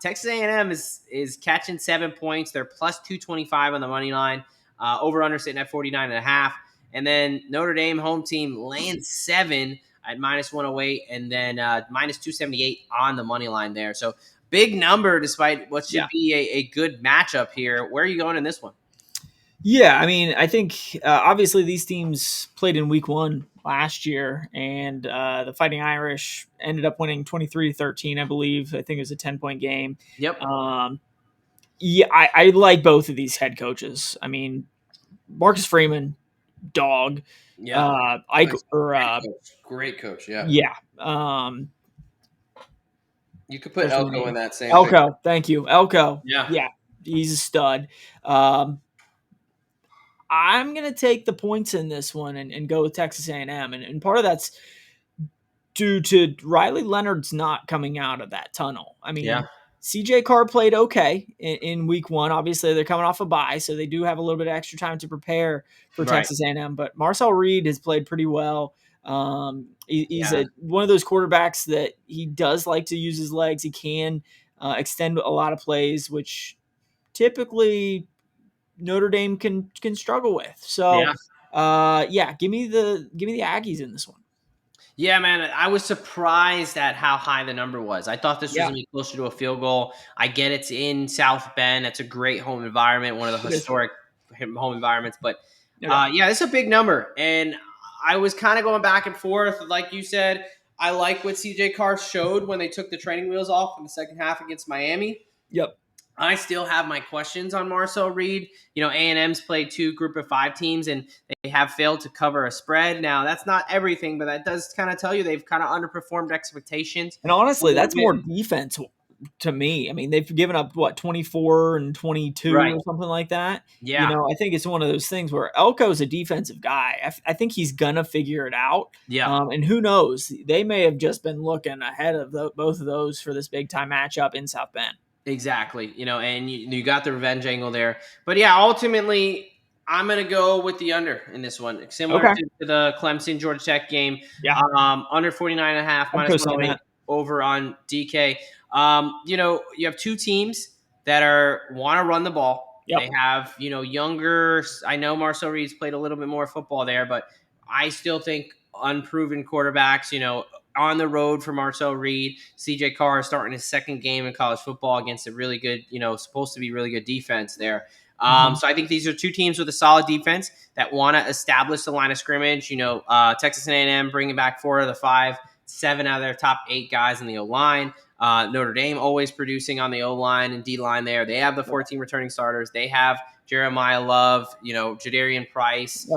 Texas A&M is catching 7 points. They're plus 225 on the money line. Over under sitting at 49.5. And then Notre Dame home team laying 7 at minus 108, and then minus 278 on the money line there. So big number despite what should be a good matchup here. Where are you going in this one? Yeah, I mean, I think obviously these teams played in week 1 last year, and the Fighting Irish ended up winning 23-13, I believe. I think it was a 10-point game. Yep. Yeah, I like both of these head coaches. I mean, Marcus Freeman, dog. Yeah. Great coach. Yeah. Yeah. You could put Elko in that same Elko, thing. thank you. Elko. Yeah. He's a stud. I'm going to take the points in this one and go with Texas A&M. And part of that's due to Riley Leonard's not coming out of that tunnel. I mean, CJ Carr played okay in week 1. Obviously, they're coming off a bye, so they do have a little bit of extra time to prepare for Texas A&M. But Marcel Reed has played pretty well. He's one of those quarterbacks that he does like to use his legs. He can extend a lot of plays, which typically Notre Dame can struggle with. So, give me the Aggies in this one. Yeah, man, I was surprised at how high the number was. I thought this was going to be closer to a field goal. I get it's in South Bend. It's a great home environment, one of the historic home environments. But, it's a big number. And I was kind of going back and forth. Like you said, I like what CJ Carr showed when they took the training wheels off in the second half against Miami. Yep. I still have my questions on Marcel Reed. A&M's played 2 group of 5 teams, and they have failed to cover a spread. Now, that's not everything, but that does kind of tell you they've kind of underperformed expectations. And honestly, that's more defense to me. I mean, they've given up, 24 and 22 or something like that. Yeah. I think it's one of those things where Elko's a defensive guy. I think he's going to figure it out. Yeah. And who knows? They may have just been looking ahead of both of those for this big-time matchup in South Bend. Exactly. And you got the revenge angle there. But, ultimately, I'm going to go with the under in this one. Similar to the Clemson Georgia Tech game. Yeah. Under 49.5, minus 108 over on DK. You have 2 teams that want to run the ball. Yep. They have, younger. I know Marcel Reed's played a little bit more football there, but I still think unproven quarterbacks, on the road for Marcel Reed. CJ Carr is starting his second game in college football against a really good, supposed to be really good defense there. So I think these are 2 teams with a solid defense that want to establish the line of scrimmage. Texas A&M bringing back 4 of the 5, 7 out of their top 8 guys in the O-line. Notre Dame always producing on the O-line and D-line there. They have the 14 returning starters. They have Jeremiah Love, Jadarian Price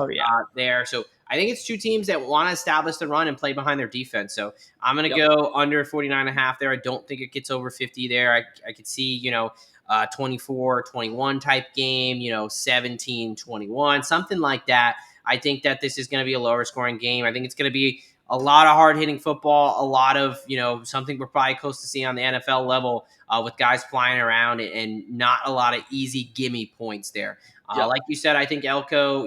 there. So I think it's 2 teams that want to establish the run and play behind their defense. So I'm going to go under 49.5 there. I don't think it gets over 50 there. I could see, 24-21 type game, 17-21, something like that. I think that this is going to be a lower scoring game. I think it's going to be a lot of hard-hitting football, a lot of, something we're probably close to seeing on the NFL level with guys flying around and not a lot of easy gimme points there. Like you said, I think Elko,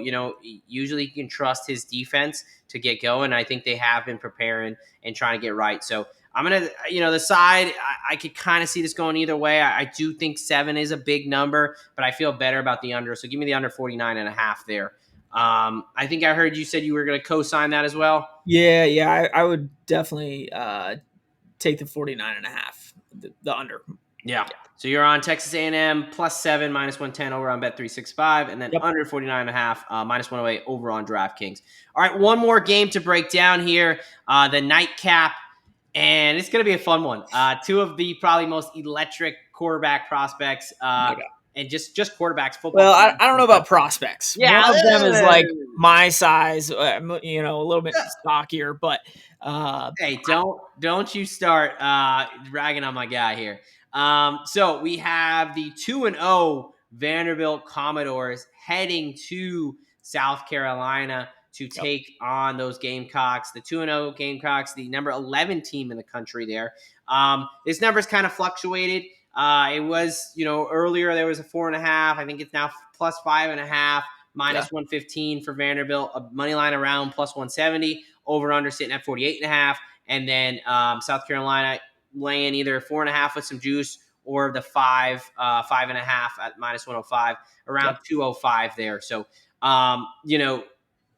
usually you can trust his defense to get going. I think they have been preparing and trying to get right. So I'm going to, the side, I could kind of see this going either way. I do think 7 is a big number, but I feel better about the under. So give me the under 49.5 there. I think I heard you said you were going to co-sign that as well. Yeah. I would definitely take the 49.5, the under. Yeah. So you're on Texas A&M +7 -110 over on Bet365, and then under 49.5 -108 over on DraftKings. All right, one more game to break down here, the nightcap, and it's going to be a fun one. 2 of the probably most electric quarterback prospects, and just quarterbacks. Football. Well, I don't know about prospects. Yeah, one of them is like my size, a little bit stockier, but hey, don't you start ragging on my guy here. So we have the 2-0 Vanderbilt Commodores heading to South Carolina to take on those Gamecocks. The 2-0 Gamecocks, the number 11 team in the country there. This number's kind of fluctuated. It was, earlier there was a 4.5. I think it's now +5.5, -115 for Vanderbilt. A money line around +170. Over under sitting at 48.5. And then South Carolina laying either 4.5 with some juice or the 5.5 at -105, around 205 there. So,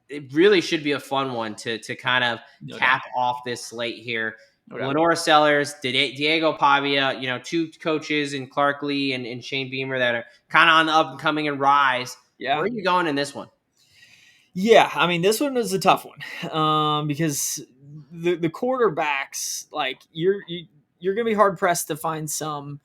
it really should be a fun one to kind of cap off this slate here. Lenora Sellers, Diego Pavia, 2 coaches in Clark Lee and Shane Beamer that are kind of on the up and coming and rise. Yeah. Where are you going in this one? Yeah, I mean, this one is a tough one because the quarterbacks, like you're going to be hard pressed to find some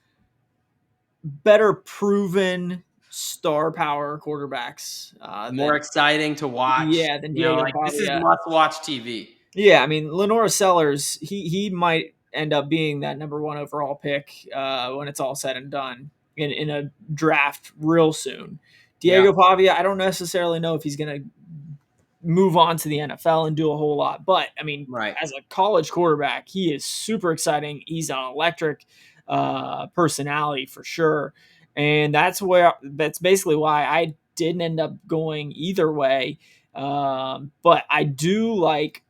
better proven star power quarterbacks. More exciting to watch. Yeah, than Diego Pavia. This is must-watch TV. Yeah, I mean, Lenora Sellers, he might end up being that number 1 overall pick when it's all said and done in a draft real soon. Diego Pavia, I don't necessarily know if he's going to move on to the NFL and do a whole lot, but I mean, as a college quarterback, he is super exciting. He's an electric personality for sure, and that's basically why I didn't end up going either way. But I do like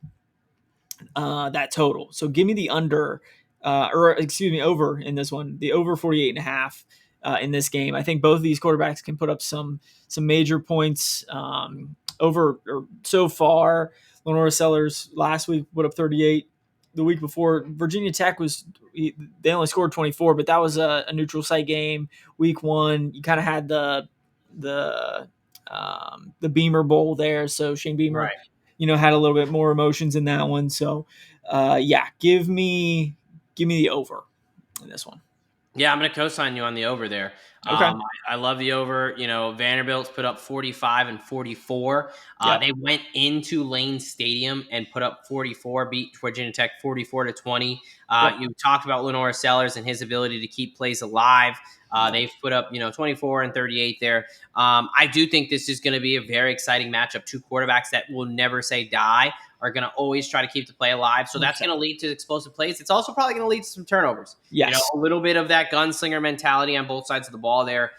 that total. So give me the under, over in this one, the over 48.5 in this game. I think both of these quarterbacks can put up some major points over or so far. Lenora Sellers last week put up 38. The week before, Virginia Tech they only scored 24, but that was a neutral site game. Week 1, you kind of had the Beamer Bowl there, so Shane Beamer, had a little bit more emotions in that one. So, give me the over in this one. Yeah, I'm going to co-sign you on the over there. Okay. I love the over. Vanderbilt's put up 45 and 44. They went into Lane Stadium and put up 44, beat Virginia Tech 44-20. You talked about Lenora Sellers and his ability to keep plays alive. They've put up, 24 and 38 there. I do think this is going to be a very exciting matchup. 2 quarterbacks that will never say die are going to always try to keep the play alive. So that's going to lead to explosive plays. It's also probably going to lead to some turnovers. Yes. A little bit of that gunslinger mentality on both sides of the ball there.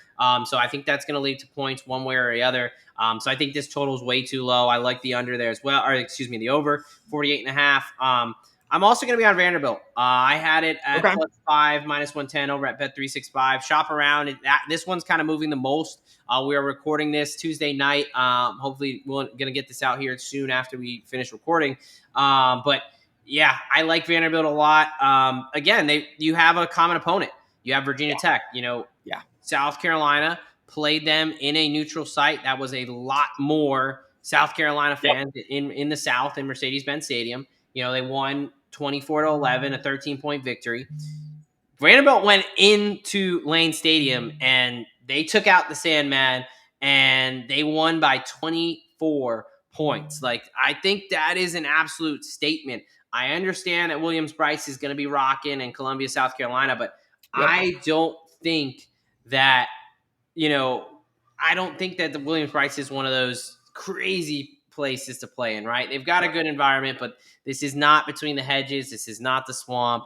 So I think that's going to lead to points one way or the other. So I think this total is way too low. I like the under there as well. Or excuse me, the over 48.5. I'm also going to be on Vanderbilt. I had it at +5 -110 over at Bet365. Shop around. This one's kind of moving the most. We are recording this Tuesday night. Hopefully, we're going to get this out here soon after we finish recording. But yeah, I like Vanderbilt a lot. Again, you have a common opponent. You have Virginia Tech. South Carolina played them in a neutral site. That was a lot more South Carolina fans in the South in Mercedes-Benz Stadium. They won 24-11, a 13-point victory. Vanderbilt went into Lane Stadium and they took out the Sandman and they won by 24 points. I think that is an absolute statement. I understand that Williams-Brice is going to be rocking in Columbia, South Carolina, but I don't think that, I don't think that the Williams-Brice is one of those crazy places to play in, right? They've got a good environment, but this is not between the hedges. This is not the swamp.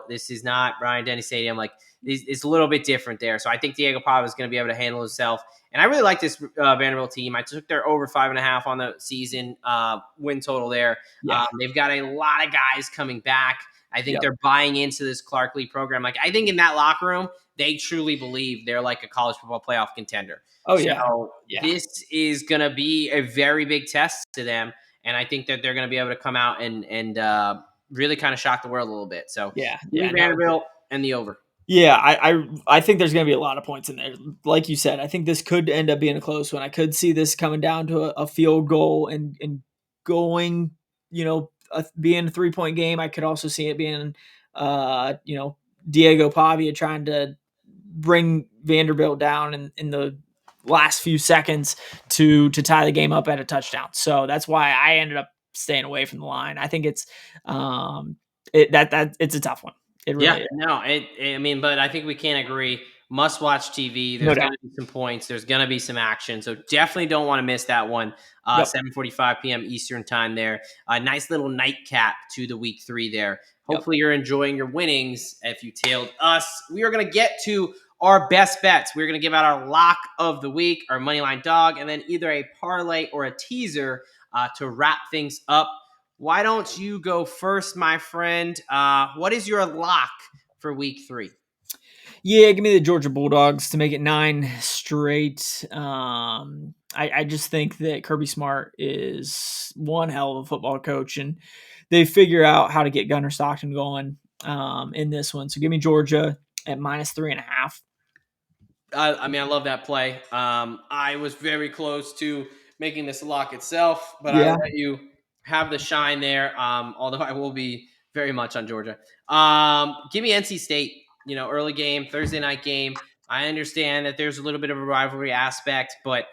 This is not Bryant Denny Stadium. it's a little bit different there. So I think Diego Pava is going to be able to handle himself. And I really like this Vanderbilt team. I took their over 5.5 on the season win total there. Yeah. They've got a lot of guys coming back. I think they're buying into this Clark Lee program. Like, I think in that locker room, they truly believe they're like a college football playoff contender. Oh, so yeah. This is going to be a very big test to them. And I think that they're going to be able to come out and really kind of shock the world a little bit. So Vanderbilt and the over. Yeah, I think there's going to be a lot of points in there. Like you said, I think this could end up being a close one. I could see this coming down to a field goal and going, being a 3-point game. I could also see it being, Diego Pavia trying to bring Vanderbilt down in the last few seconds to tie the game up at a touchdown. So that's why I ended up staying away from the line. I think it's it's a tough one. It really is. But I think we can't agree. Must watch TV. There's going to be some points. There's going to be some action. So definitely don't want to miss that one. 7:45 p.m. Eastern time there. A nice little nightcap to the week 3 there. Hopefully you're enjoying your winnings. If you tailed us, we are going to get to our best bets. We're going to give out our lock of the week, our moneyline dog, and then either a parlay or a teaser to wrap things up. Why don't you go first, my friend? What is your lock for week 3? Yeah, give me the Georgia Bulldogs to make it 9 straight. I just think that Kirby Smart is one hell of a football coach, and they figure out how to get Gunnar Stockton going in this one. So give me Georgia at -3.5. I love that play. I was very close to making this lock itself, but I'll let you have the shine there. Although I will be very much on Georgia. Give me NC State. Early game, Thursday night game. I understand that there's a little bit of a rivalry aspect, but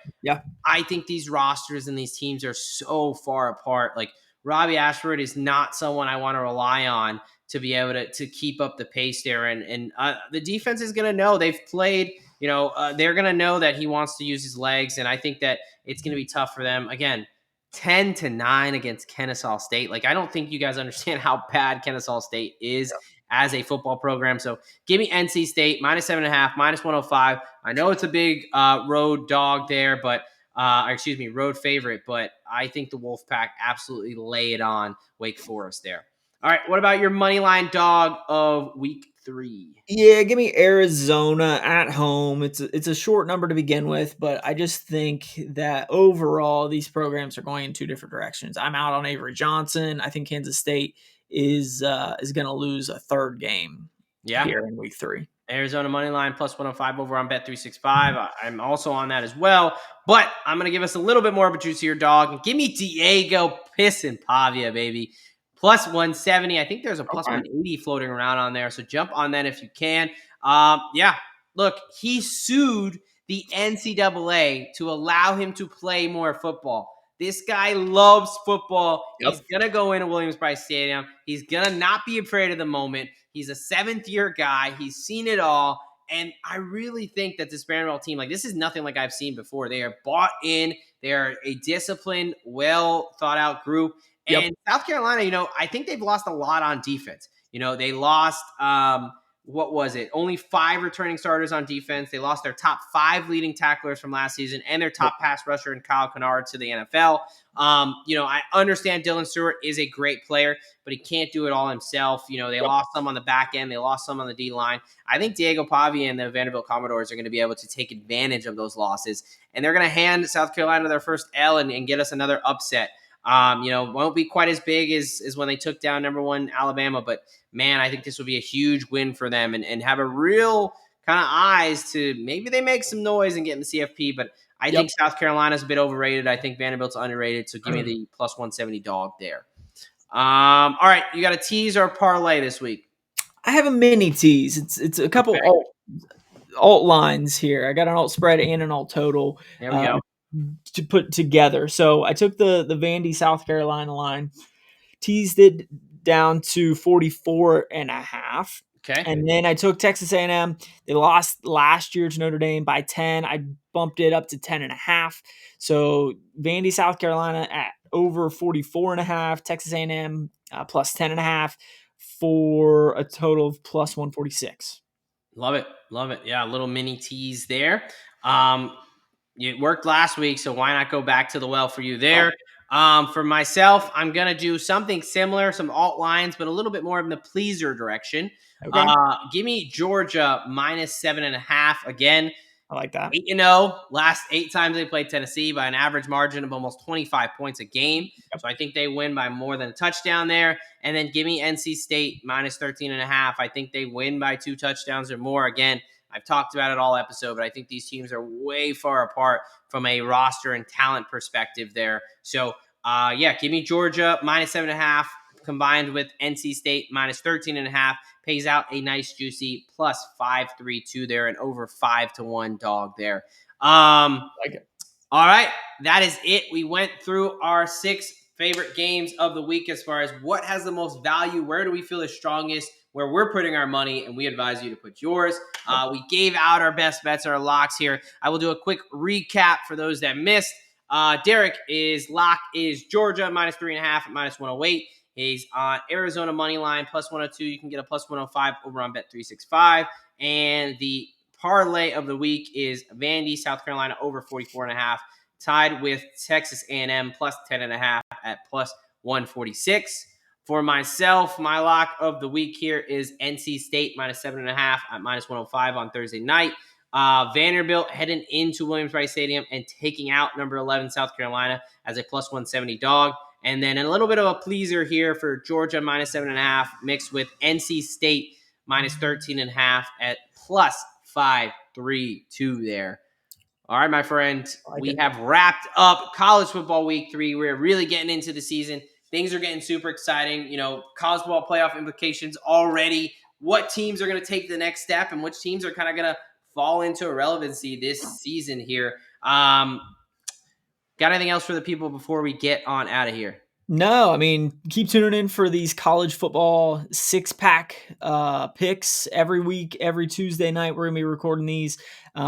I think these rosters and these teams are so far apart. Like, Robbie Ashford is not someone I want to rely on to be able to keep up the pace there. And the defense is going to know they've played. They're going to know that he wants to use his legs, and I think that it's going to be tough for them. Again, 10-9 against Kennesaw State. Like, I don't think you guys understand how bad Kennesaw State is as a football program. So give me NC State -7.5, -105. I know it's a big road dog there, but road favorite, but I think the Wolfpack absolutely lay it on Wake Forest there. All right, what about your money line dog of week 3? Yeah, give me Arizona at home. It's a short number to begin with, but I just think that overall these programs are going in 2 different directions. I'm out on Avery Johnson. I think Kansas State is going to lose a 3rd game here in week 3. Arizona money line +105 over on Bet365. I'm also on that as well, but I'm going to give us a little bit more of a juicier dog and give me Diego Pissin Pavia, baby. +170. I think there's a +180 floating around on there. So jump on that if you can. Look, he sued the NCAA to allow him to play more football. This guy loves football. He's going to go into Williams-Brice Stadium. He's going to not be afraid of the moment. He's a 7th-year guy. He's seen it all. And I really think that this Vanderbilt team, this is nothing like I've seen before. They are bought in. They are a disciplined, well-thought-out group. And South Carolina, I think they've lost a lot on defense. They lost, only 5 returning starters on defense. They lost their top 5 leading tacklers from last season and their top pass rusher in Kyle Kennard to the NFL. I understand Dylan Stewart is a great player, but he can't do it all himself. They lost some on the back end. They lost some on the D line. I think Diego Pavia and the Vanderbilt Commodores are going to be able to take advantage of those losses, and they're going to hand South Carolina their first L and get us another upset. Won't be quite as big as when they took down number 1 Alabama, but man, I think this would be a huge win for them and have a real kind of eyes to maybe they make some noise and get in the CFP, but I think South Carolina's a bit overrated. I think Vanderbilt's underrated, so give me the +170 dog there. All right, you got a tease or a parlay this week? I have a mini tease. It's a couple alt lines here. I got an alt spread and an alt total. There we go. To put together. So I took the Vandy South Carolina line, teased it down to 44.5. Okay. And then I took Texas A&M. They lost last year to Notre Dame by 10. I bumped it up to 10.5. So Vandy South Carolina at over 44.5, Texas A&M +10.5 for a total of +146. Love it. Love it. Yeah, a little mini tease there. It worked last week, so why not go back to the well for you there? For myself, I'm going to do something similar, some alt lines, but a little bit more in the pleaser direction. Okay. Give me Georgia -7.5 again. I like that. 8-0. Last 8 times they played Tennessee by an average margin of almost 25 points a game. Yep. So I think they win by more than a touchdown there. And then give me NC State -13.5. I think they win by 2 touchdowns or more. Again, I've talked about it all episode, but I think these teams are way far apart from a roster and talent perspective there. So, give me Georgia -7.5 combined with NC State -13.5. Pays out a nice juicy plus 532 there and over 5-1 dog there. Like it. All right, that is it. We went through our 6 favorite games of the week as far as what has the most value, where do we feel the strongest, where we're putting our money, and we advise you to put yours. We gave out our best bets, our locks here. I will do a quick recap for those that missed. Derek's lock is Georgia -3.5 at -108. He's on Arizona money line +102. You can get a +105 over on Bet365. And the parlay of the week is Vandy, South Carolina over 44.5, tied with Texas A&M +10.5 at +146. For myself, my lock of the week here is NC State -7.5 at -105 on Thursday night. Vanderbilt heading into Williams-Brice Stadium and taking out number 11 South Carolina as a +170 dog. And then a little bit of a pleaser here for Georgia -7.5 mixed with NC State -13.5 at +532 there. All right, my friend, we have wrapped up college football week 3. We're really getting into the season. Things are getting super exciting. College football playoff implications already. What teams are going to take the next step and which teams are kind of going to fall into irrelevancy this season here. Got anything else for the people before we get on out of here? No, I mean, keep tuning in for these college football 6-pack picks every week, every Tuesday night. We're going to be recording these. We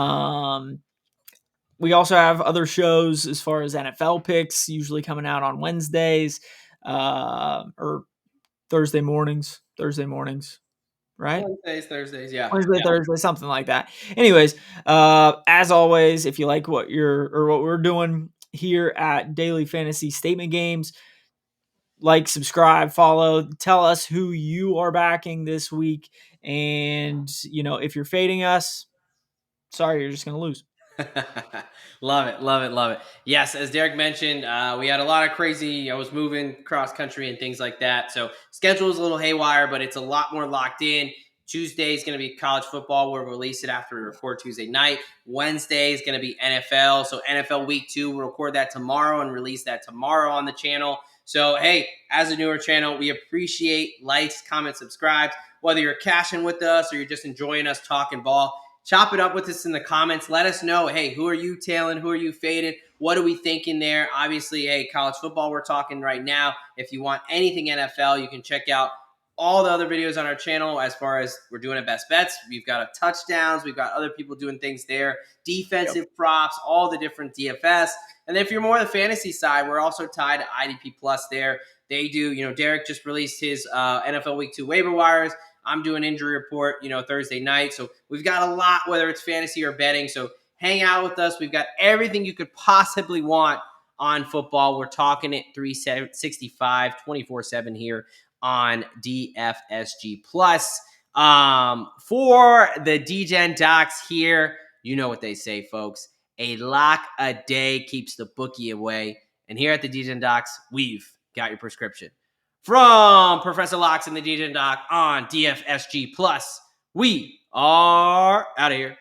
also have other shows as far as NFL picks, usually coming out on Wednesdays or Thursday mornings, right? Thursdays, yeah. Thursday, something like that. Anyways, as always, if you like what we're doing here at Daily Fantasy Statement Games, like, subscribe, follow, tell us who you are backing this week. And, if you're fading us, sorry, you're just going to lose. Love it. Yes, as Derek mentioned, we had a lot of crazy, I was moving cross country and things like that. So schedule is a little haywire, but it's a lot more locked in. Tuesday is going to be college football. We'll release it after we record Tuesday night. Wednesday is going to be NFL. So NFL week 2, we'll record that tomorrow and release that tomorrow on the channel. So, hey, as a newer channel, we appreciate likes, comments, subscribes. Whether you're cashing with us or you're just enjoying us talking ball, chop it up with us in the comments. Let us know, hey, who are you tailing? Who are you fading? What are we thinking there? Obviously, hey, college football we're talking right now. If you want anything NFL, you can check out all the other videos on our channel as far as we're doing at Best Bets. We've got a touchdowns. We've got other people doing things there. Defensive props, all the different DFS. And then if you're more on the fantasy side, we're also tied to IDP Plus there. They do, Derek just released his NFL Week 2 waiver wires. I'm doing injury report, Thursday night. So we've got a lot, whether it's fantasy or betting. So hang out with us. We've got everything you could possibly want on football. We're talking it 365, 24/7 here on DFSG Plus. For the DGen docs here, you know what they say, folks. A lock a day keeps the bookie away. And here at the DGen docs, we've got your prescription. From Professor Locks and the DGen doc on DFSG Plus, we are out of here.